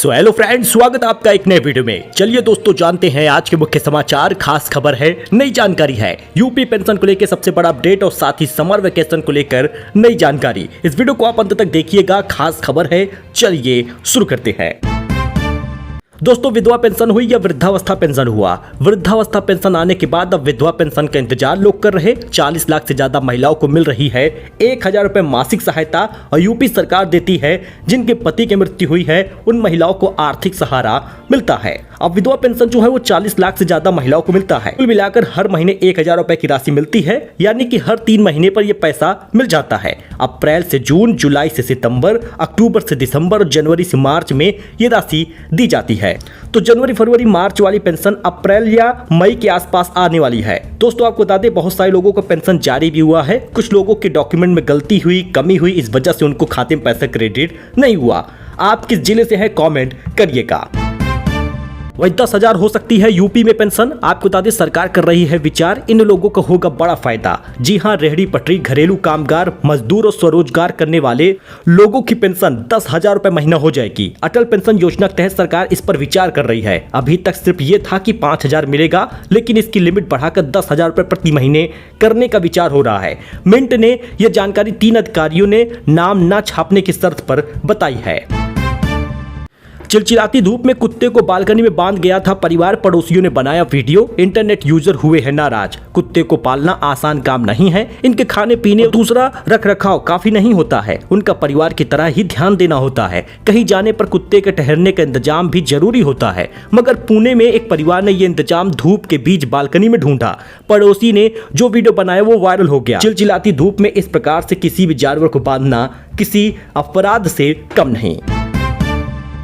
So hello friends, स्वागत है आपका एक नए वीडियो में। चलिए दोस्तों, जानते हैं आज के मुख्य समाचार। खास खबर है, नई जानकारी है, यूपी पेंशन को लेकर सबसे बड़ा अपडेट और साथ ही समर वेकेशन को लेकर नई जानकारी। इस वीडियो को आप अंत तक देखिएगा, खास खबर है। चलिए शुरू करते हैं। दोस्तों, विधवा पेंशन हुई या वृद्धावस्था पेंशन हुआ? वृद्धावस्था पेंशन आने के बाद अब विधवा पेंशन का इंतजार लोग कर रहे। 40 लाख से ज्यादा महिलाओं को मिल रही है 1000 रुपए मासिक सहायता और यूपी सरकार देती है। जिनके पति की मृत्यु हुई है उन महिलाओं को आर्थिक सहारा मिलता है। अब विधवा पेंशन जो है वो 40 लाख से ज्यादा महिलाओं को मिलता है। कुल मिलाकर हर महीने 1000 रुपए की राशि मिलती है, यानी कि हर 3 महीने पर यह पैसा मिल जाता है। अप्रैल से जून, जुलाई से सितंबर, अक्टूबर से दिसंबर और जनवरी से मार्च में ये राशि दी जाती है। तो जनवरी, फरवरी, मार्च वाली पेंशन अप्रैल या मई के आसपास आने वाली है। दोस्तों, आपको बता दें, बहुत सारे लोगों को पेंशन जारी भी हुआ है। कुछ लोगों के डॉक्यूमेंट में गलती हुई, कमी हुई, इस वजह से उनको खाते में पैसा क्रेडिट नहीं हुआ। आप किस जिले से हैं, कमेंट करिएगा। वही 10,000 हो सकती है यूपी में पेंशन। आपको बता दें, सरकार कर रही है विचार, इन लोगों को होगा बड़ा फायदा। जी हां, रेहड़ी पटरी, घरेलू कामगार, मजदूर और स्वरोजगार करने वाले लोगों की पेंशन 10,000 रुपए महीना हो जाएगी। अटल पेंशन योजना के तहत सरकार इस पर विचार कर रही है। अभी तक सिर्फ ये था कि 5,000 मिलेगा, लेकिन इसकी लिमिट बढ़ाकर 10,000 रुपए प्रति महीने करने का विचार हो रहा है। मिंट ने यह जानकारी 3 अधिकारियों ने नाम न छापने की शर्त पर बताई है। चिलचिलाती धूप में कुत्ते को बालकनी में बांध गया था परिवार, पड़ोसियों ने बनाया वीडियो। इंटरनेट यूजर हुए हैं नाराज। कुत्ते को पालना आसान काम नहीं है। इनके खाने पीने, दूसरा रख रखाव काफी नहीं होता है। उनका परिवार की तरह ही ध्यान देना होता है। कहीं जाने पर कुत्ते के ठहरने का इंतजाम भी जरूरी होता है। मगर पुणे में एक परिवार ने ये इंतजाम धूप के बीच बालकनी में ढूंढा। पड़ोसी ने जो वीडियो बनाया वो वायरल हो गया। चिलचिलाती धूप में इस प्रकार से किसी भी जानवर को बांधना किसी अपराध से कम नहीं।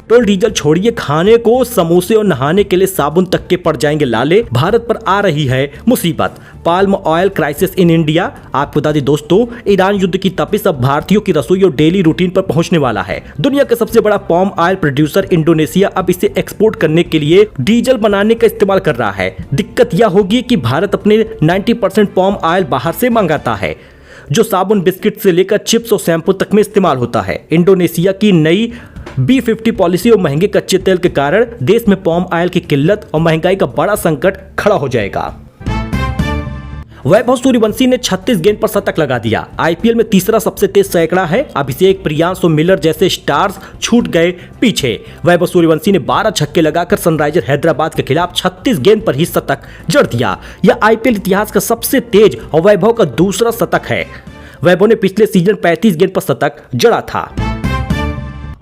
पेट्रोल डीजल छोड़िए, खाने को, समोसे और नहाने के लिए साबुन तक के पड़ जाएंगे लाले। भारत पर आ रही है मुसीबत। Palm oil crisis in India. आपको बता दें दोस्तों, ईरान युद्ध की तपिश अब भारतीयों की रसोई और डेली रूटीन पर पहुंचने वाला है। दुनिया का सबसे बड़ा पाम ऑयल प्रोड्यूसर इंडोनेशिया अब इसे एक्सपोर्ट करने के लिए डीजल बनाने का इस्तेमाल कर रहा है। दिक्कत यह होगी कि भारत अपने 90% पाम ऑयल बाहर से मंगाता है, जो साबुन, बिस्किट से लेकर चिप्स और शैम्पू तक में इस्तेमाल होता है। इंडोनेशिया की नई B50 पॉलिसी और महंगे कच्चे तेल के कारण देश में पाम ऑयल की किल्लत और महंगाई का बड़ा संकट खड़ा हो जाएगा। वैभव सूर्यवंशी ने 36 गेंद पर शतक लगा दिया। आईपीएल में तीसरा सबसे तेज सैकड़ा है। अभिषेक, प्रियांश और मिलर जैसे स्टार्स छूट गए पीछे। वैभव सूर्यवंशी ने 12 छक्के लगाकर सनराइजर हैदराबाद के खिलाफ 36 गेंद पर ही शतक जड़ दिया। यह आईपीएल इतिहास का सबसे तेज और वैभव का दूसरा शतक है। वैभव ने पिछले सीजन 35 गेंद पर शतक जड़ा था।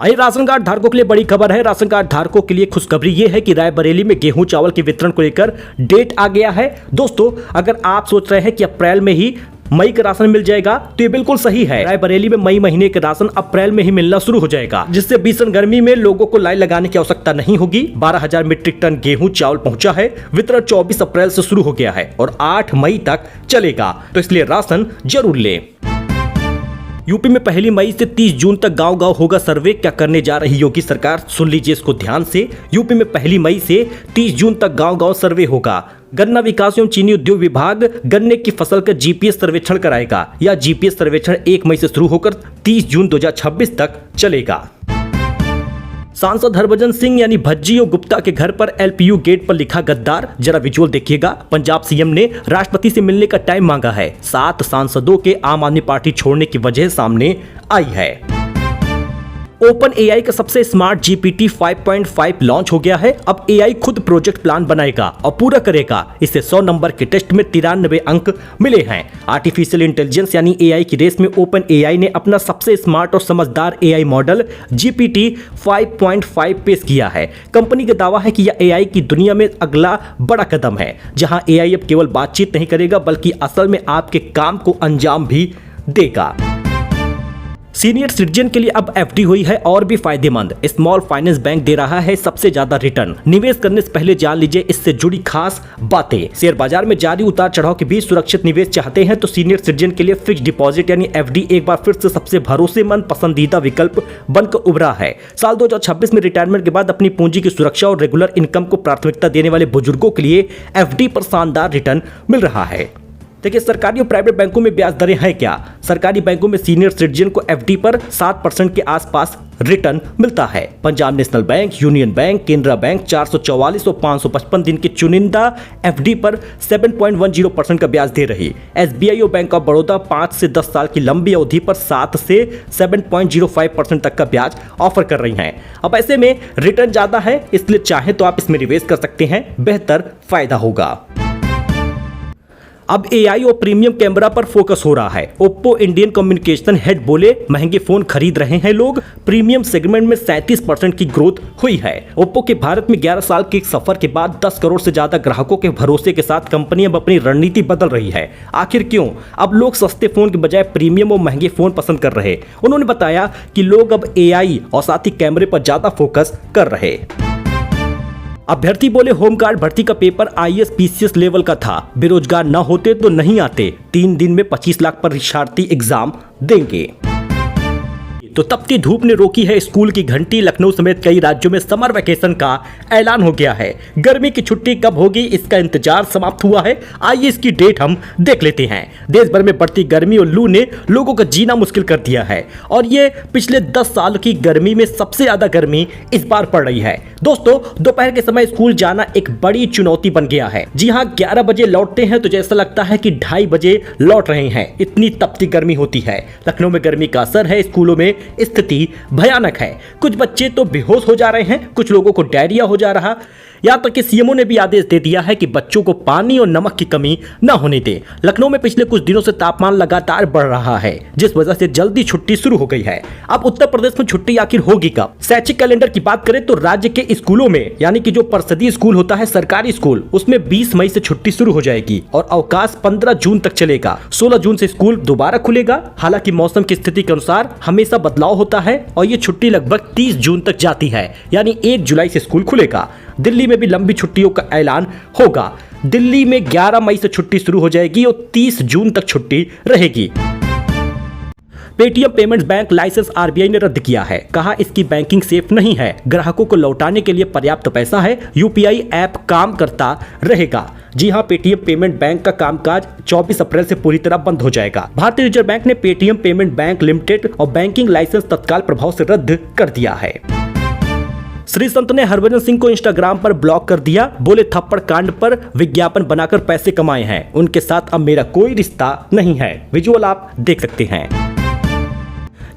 राशन कार्ड धारकों के लिए बड़ी खबर है। राशन कार्ड धारकों के लिए खुशखबरी ये है कि रायबरेली में गेहूं चावल के वितरण को लेकर डेट आ गया है। दोस्तों, अगर आप सोच रहे हैं कि अप्रैल में ही मई का राशन मिल जाएगा, तो ये बिल्कुल सही है। रायबरेली में मई महीने का राशन अप्रैल में ही मिलना शुरू हो जाएगा, जिससे भीषण गर्मी में लोगों को लाइन लगाने की आवश्यकता नहीं होगी। 12,000 मीट्रिक टन गेहूं चावल पहुंचा है। वितरण 24 अप्रैल से शुरू हो गया है और 8 मई तक चलेगा, तो इसलिए राशन जरूर लें। यूपी में 1 मई से 30 जून तक गांव-गांव होगा सर्वे। क्या करने जा रही योगी सरकार, सुन लीजिए इसको ध्यान से। यूपी में 1 मई से 30 जून तक गांव-गांव सर्वे होगा। गन्ना विकास एवं चीनी उद्योग विभाग गन्ने की फसल का जीपीएस सर्वेक्षण कराएगा। यह जीपीएस सर्वेक्षण 1 मई से शुरू होकर 30 जून 2026 तक चलेगा। सांसद हरभजन सिंह यानी भज्जी और गुप्ता के घर पर एलपीयू गेट पर लिखा गद्दार। जरा विजुअल देखिएगा। पंजाब सीएम ने राष्ट्रपति से मिलने का टाइम मांगा है। 7 सांसदों के आम आदमी पार्टी छोड़ने की वजह सामने आई है। ओपन एआई का सबसे स्मार्ट जीपीटी 5.5 लॉन्च हो गया है। अब एआई खुद प्रोजेक्ट प्लान बनाएगा और पूरा करेगा। इसे 100 नंबर के टेस्ट में 93 अंक मिले हैं। आर्टिफिशियल इंटेलिजेंस यानी एआई की रेस में ओपन एआई ने अपना सबसे स्मार्ट और समझदार एआई मॉडल जीपीटी 5.5 पेश किया है। कंपनी का दावा है कि यह एआई की दुनिया में अगला बड़ा कदम है, जहां एआई अब केवल बातचीत नहीं करेगा, बल्कि असल में आपके काम को अंजाम भी देगा। सीनियर सिटीजन के लिए अब एफडी हुई है और भी फायदेमंद। स्मॉल फाइनेंस बैंक दे रहा है सबसे ज्यादा रिटर्न। निवेश करने से पहले जान लीजिए इससे जुड़ी खास बातें। शेयर बाजार में जारी उतार चढ़ाव के बीच सुरक्षित निवेश चाहते हैं तो सीनियर सिटीजन के लिए फिक्स डिपॉजिट यानी एफडी एक बार फिर से सबसे भरोसेमंद पसंदीदा विकल्प बनकर उभरा है। साल 2026 में रिटायरमेंट के बाद अपनी पूंजी की सुरक्षा और रेगुलर इनकम को प्राथमिकता देने वाले बुजुर्गों के लिए एफडी पर शानदार रिटर्न मिल रहा है। देखिए सरकारी और प्राइवेट बैंकों में ब्याज दरें हैं क्या। सरकारी बैंकों में सीनियर सिटीजन को एफडी पर 7% के आसपास रिटर्न मिलता है। Punjab national bank, union bank, Canara bank 444 और 555 दिन के चुनिंदा एफडी पर 7.10% का ब्याज दे रही। एसबीआई और बैंक ऑफ बड़ौदा 5 से 10 साल की लंबी अवधि पर 7 से 7.05% तक का ब्याज ऑफर कर रही हैं। अब ऐसे में रिटर्न ज्यादा है, इसलिए चाहे तो आप इसमें निवेश कर सकते हैं, बेहतर फायदा होगा। अब एआई और प्रीमियम कैमरा पर फोकस हो रहा है। ओप्पो इंडियन कम्युनिकेशन हेड बोले महंगे फोन खरीद रहे हैं लोग, प्रीमियम सेगमेंट में 37% की ग्रोथ हुई है। ओप्पो के भारत में 11 साल के सफर के बाद 10 करोड़ से ज्यादा ग्राहकों के भरोसे के साथ कंपनी अब अपनी रणनीति बदल रही है। आखिर क्यों? अब लोग सस्ते फोन के बजाय प्रीमियम और महंगे फोन पसंद कर रहे। उन्होंने बताया कि लोग अब एआई और साथ ही कैमरे पर ज्यादा फोकस कर रहे। अभ्यर्थी बोले होमगार्ड भर्ती का पेपर आईएएस पीसीएस लेवल का था, बेरोजगार न होते तो नहीं आते। 3 दिन में 25 लाख परीक्षार्थी एग्जाम देंगे। तो तपती धूप ने रोकी है स्कूल की घंटी। लखनऊ समेत कई राज्यों में समर वैकेशन का ऐलान हो गया है। गर्मी की छुट्टी कब होगी इसका इंतजार समाप्त हुआ है। आइए इसकी डेट हम देख लेते हैं। देश भर में बढ़ती गर्मी और लू ने लोगों का जीना मुश्किल कर दिया है और ये पिछले 10 साल की गर्मी में सबसे ज्यादा गर्मी इस बार पड़ रही है। दोस्तों दोपहर के समय स्कूल जाना एक बड़ी चुनौती बन गया है। जी हाँ, 11 बजे लौटते हैं तो जैसा लगता है कि 2:30 बजे लौट रहे हैं, इतनी तपती गर्मी होती है। लखनऊ में गर्मी का असर है। स्कूलों में स्थिति भयानक है। कुछ बच्चे तो बेहोश हो जा रहे हैं, कुछ लोगों को डायरिया हो जा रहा। यहाँ तक कि सीएमओ ने भी आदेश दे दिया है कि बच्चों को पानी और नमक की कमी न होने दे। लखनऊ में पिछले कुछ दिनों से तापमान लगातार बढ़ रहा है, जिस वजह से जल्दी छुट्टी शुरू हो गई है। अब उत्तर प्रदेश में छुट्टी आखिर होगी कब? शैक्षिक कैलेंडर की बात करें तो राज्य के स्कूलों में, यानी कि जो परिषदीय स्कूल होता है, सरकारी स्कूल, उसमें 20 मई से छुट्टी शुरू हो जाएगी और अवकाश 15 जून तक चलेगा। 16 जून से स्कूल दोबारा खुलेगा। हालांकि मौसम की स्थिति के अनुसार हमेशा बदलाव होता है और ये छुट्टी लगभग 30 जून तक जाती है, यानी 1 जुलाई से स्कूल खुलेगा। दिल्ली में भी लंबी छुट्टियों का ऐलान होगा। दिल्ली में 11 मई से छुट्टी शुरू हो जाएगी और 30 जून तक छुट्टी रहेगी। Paytm payments bank licence RBI ने रद्द किया है। कहा इसकी बैंकिंग सेफ नहीं है, ग्राहकों को लौटाने के लिए पर्याप्त पैसा है, यूपीआई ऐप काम करता रहेगा। जी हां, पेटीएम पेमेंट बैंक का कामकाज 24 अप्रैल से पूरी तरह बंद हो जाएगा। भारतीय रिजर्व बैंक ने पेटीएम पेमेंट बैंक लिमिटेड और बैंकिंग लाइसेंस तत्काल प्रभाव से रद्द कर दिया है। श्री संत ने हरभजन सिंह को इंस्टाग्राम पर ब्लॉक कर दिया। बोले थप्पड़ कांड पर विज्ञापन बनाकर पैसे कमाए हैं, उनके साथ अब मेरा कोई रिश्ता नहीं है। विजुअल आप देख सकते हैं।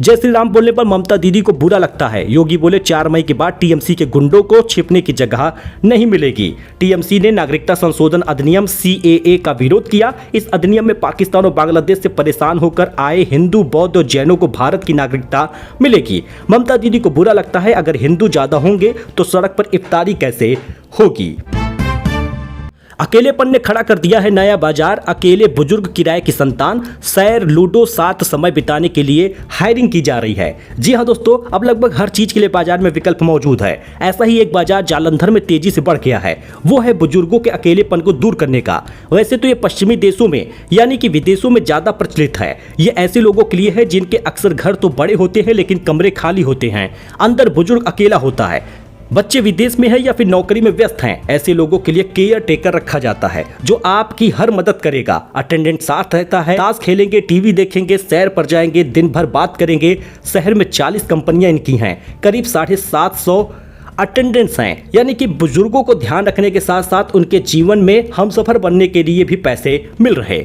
जय श्री राम बोलने पर ममता दीदी को बुरा लगता है। योगी बोले 4 मई के बाद टीएमसी के गुंडों को छिपने की जगह नहीं मिलेगी। टीएमसी ने नागरिकता संशोधन अधिनियम सीएए का विरोध किया। इस अधिनियम में पाकिस्तान और बांग्लादेश से परेशान होकर आए हिंदू, बौद्ध और जैनों को भारत की नागरिकता मिलेगी। ममता दीदी को बुरा लगता है, अगर हिंदू ज्यादा होंगे तो सड़क पर इफ्तारी कैसे होगी। अकेलेपन ने खड़ा कर दिया है नया बाजार। अकेले बुजुर्ग, किराए की संतान, सैर, लूडो, साथ समय बिताने के लिए हायरिंग की जा रही है। जी हां दोस्तों, अब लगभग हर चीज के लिए बाजार में विकल्प मौजूद है। ऐसा ही एक बाजार जालंधर में तेजी से बढ़ गया है, वो है बुजुर्गों के अकेलेपन को दूर करने का। वैसे तो ये पश्चिमी देशों में यानी कि विदेशों में ज्यादा प्रचलित है। ये ऐसे लोगों के लिए है जिनके अक्सर घर तो बड़े होते हैं लेकिन कमरे खाली होते हैं। अंदर बुजुर्ग अकेला होता है, बच्चे विदेश में है या फिर नौकरी में व्यस्त हैं। ऐसे लोगों के लिए केयर टेकर रखा जाता है जो आपकी हर मदद करेगा। अटेंडेंट साथ रहता है, ताश खेलेंगे, टीवी देखेंगे, सैर पर जाएंगे, दिन भर बात करेंगे। शहर में 40 कंपनियां इनकी हैं, करीब 750 अटेंडेंट्स हैं। यानी कि बुजुर्गों को ध्यान रखने के साथ साथ उनके जीवन में हमसफर बनने के लिए भी पैसे मिल रहे।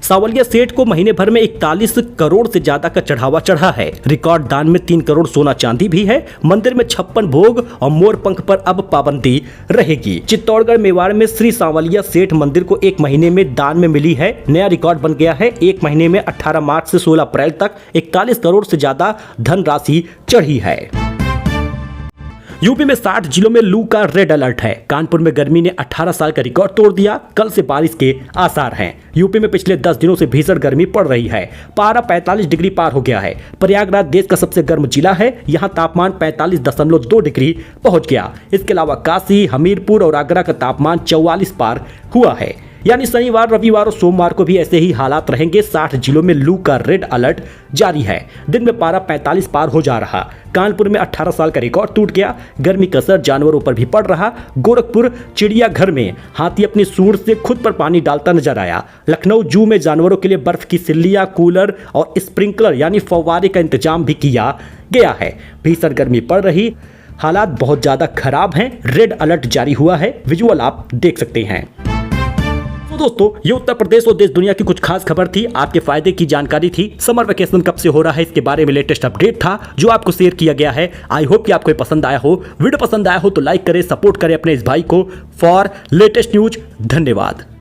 सावलिया सेठ को महीने भर में 41 करोड़ से ज्यादा का चढ़ावा चढ़ा है। रिकॉर्ड दान में 3 करोड़ सोना चांदी भी है। मंदिर में 56 भोग और मोर पंख पर अब पाबंदी रहेगी। चित्तौड़गढ़ मेवाड़ में श्री सावलिया सेठ मंदिर को 1 महीने में दान में मिली है। नया रिकॉर्ड बन गया है। 1 महीने में 18 मार्च से 16 अप्रैल तक 41 करोड़ से ज्यादा धनराशि चढ़ी है। यूपी में 60 जिलों में लू का रेड अलर्ट है। कानपुर में गर्मी ने 18 साल का रिकॉर्ड तोड़ दिया। कल से बारिश के आसार हैं। यूपी में पिछले 10 दिनों से भीषण गर्मी पड़ रही है। पारा 45 डिग्री पार हो गया है। प्रयागराज देश का सबसे गर्म जिला है। यहां तापमान 45.2 डिग्री पहुंच गया। इसके अलावा काशी, हमीरपुर और आगरा का तापमान 44 पार हुआ है। यानी शनिवार, रविवार और सोमवार को भी ऐसे ही हालात रहेंगे। 60 जिलों में लू का रेड अलर्ट जारी है। दिन में पारा 45 पार हो जा रहा। कानपुर में 18 साल का रिकॉर्ड टूट गया। गर्मी का असर जानवरों पर भी पड़ रहा। गोरखपुर चिड़ियाघर में हाथी अपनी सूंड से खुद पर पानी डालता नजर आया। लखनऊ जू में जानवरों के लिए बर्फ की सिल्लियां, कूलर और स्प्रिंकलर यानी फव्वारे का इंतजाम भी किया गया है। भीषण गर्मी पड़ रही, हालात बहुत ज्यादा खराब हैं। रेड अलर्ट जारी हुआ है, विजुअल आप देख सकते हैं। तो दोस्तों, ये उत्तर प्रदेश और देश दुनिया की कुछ खास खबर थी, आपके फायदे की जानकारी थी। समर वेकेशन कब से हो रहा है इसके बारे में लेटेस्ट अपडेट था जो आपको शेयर किया गया है। आई होप कि आपको पसंद आया हो। वीडियो पसंद आया हो तो लाइक करें, सपोर्ट करें अपने इस भाई को। फॉर लेटेस्ट न्यूज धन्यवाद।